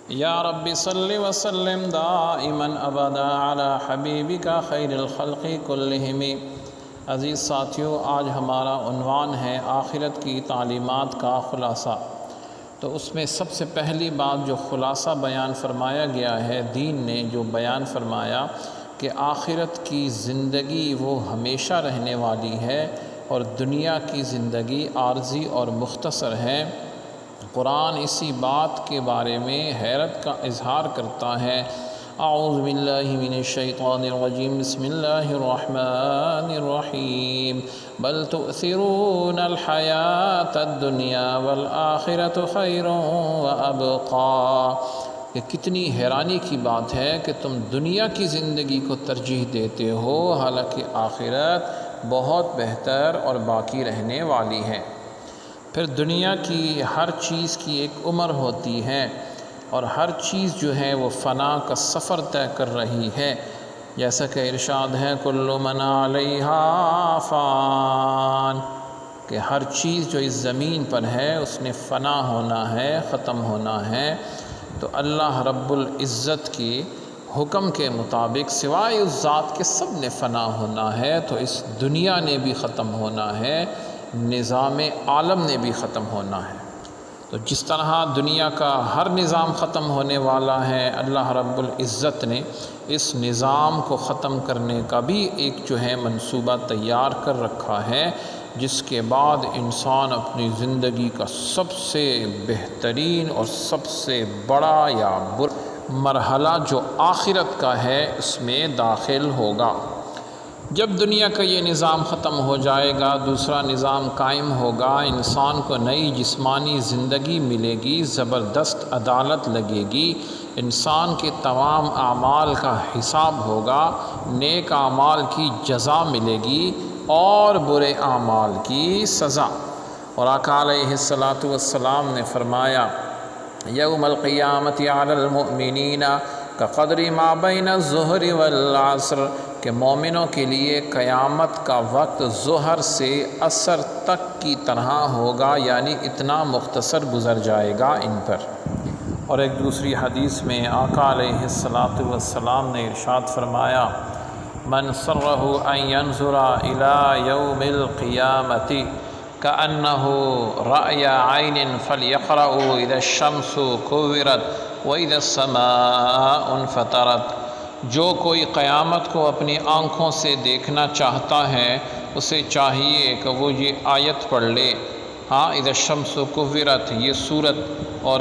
یا رب صلی وسلم دائما ابدا علی حبیبک خیر الخلق کلہم۔ عزیز ساتھیو، آج ہمارا عنوان ہے آخرت کی تعلیمات کا خلاصہ۔ تو اس میں سب سے پہلی بات جو خلاصہ بیان فرمایا گیا ہے، دین نے جو بیان فرمایا کہ آخرت کی زندگی وہ ہمیشہ رہنے والی ہے اور دنیا کی زندگی عارضی اور مختصر ہے۔ قرآن اسی بات کے بارے میں حیرت کا اظہار کرتا ہے۔ اعوذ باللہ من الشیطان الرجیم، بسم اللہ الرحمن الرحیم، بل تؤثرون الحیاة الدنیا والآخرة خیر وابقا۔ کہ کتنی حیرانی کی بات ہے کہ تم دنیا کی زندگی کو ترجیح دیتے ہو، حالانکہ آخرت بہت بہتر اور باقی رہنے والی ہے۔ پھر دنیا کی ہر چیز کی ایک عمر ہوتی ہے اور ہر چیز جو ہے وہ فنا کا سفر طے کر رہی ہے، جیسا کہ ارشاد ہے کل من علیہا فان، کہ ہر چیز جو اس زمین پر ہے اس نے فنا ہونا ہے، ختم ہونا ہے۔ تو اللہ رب العزت کی حکم کے مطابق سوائے اس ذات کے سب نے فنا ہونا ہے، تو اس دنیا نے بھی ختم ہونا ہے، نظام عالم نے بھی ختم ہونا ہے۔ تو جس طرح دنیا کا ہر نظام ختم ہونے والا ہے، اللہ رب العزت نے اس نظام کو ختم کرنے کا بھی ایک جو ہے منصوبہ تیار کر رکھا ہے، جس کے بعد انسان اپنی زندگی کا سب سے بہترین اور سب سے بڑا یا برا مرحلہ جو آخرت کا ہے اس میں داخل ہوگا۔ جب دنیا کا یہ نظام ختم ہو جائے گا، دوسرا نظام قائم ہوگا، انسان کو نئی جسمانی زندگی ملے گی، زبردست عدالت لگے گی، انسان کے تمام اعمال کا حساب ہوگا، نیک اعمال کی جزا ملے گی اور برے اعمال کی سزا۔ اور آقا علیہ السلام نے فرمایا یوم القیامت علی المؤمنین کقدر ما بین الظہر والعصر، کہ مومنوں کے لیے قیامت کا وقت ظہر سے عصر تک کی طرح ہوگا، یعنی اتنا مختصر گزر جائے گا ان پر۔ اور ایک دوسری حدیث میں آقا علیہ السلام نے ارشاد فرمایا من سرہ ان ینظر الی یوم القیامت کأنہ رأی عین فلیقرأ اذا الشمس کورت وَإِذَا السَّمَاءُ انفطرت۔ جو کوئی قیامت کو اپنی آنکھوں سے دیکھنا چاہتا ہے اسے چاہیے کہ وہ یہ آیت پڑھ لے، اذا الشمس کورت، یہ سورت، اور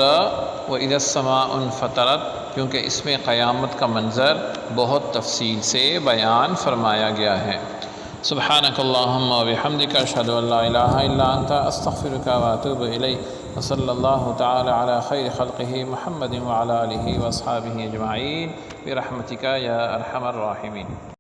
وَإِذَا السَّمَاءُ انفطرت، کیونکہ اس میں قیامت کا منظر بہت تفصیل سے بیان فرمایا گیا ہے۔ سبحانک اللہم وبحمدک، اشہد ان لا الہ الا انت، استغفرک واتوب الیک، وصلی اللہ تعالی علی خیر خلقہ محمد وعلی آلہ واصحابہ اجمعین برحمتک یا ارحم الراحمین۔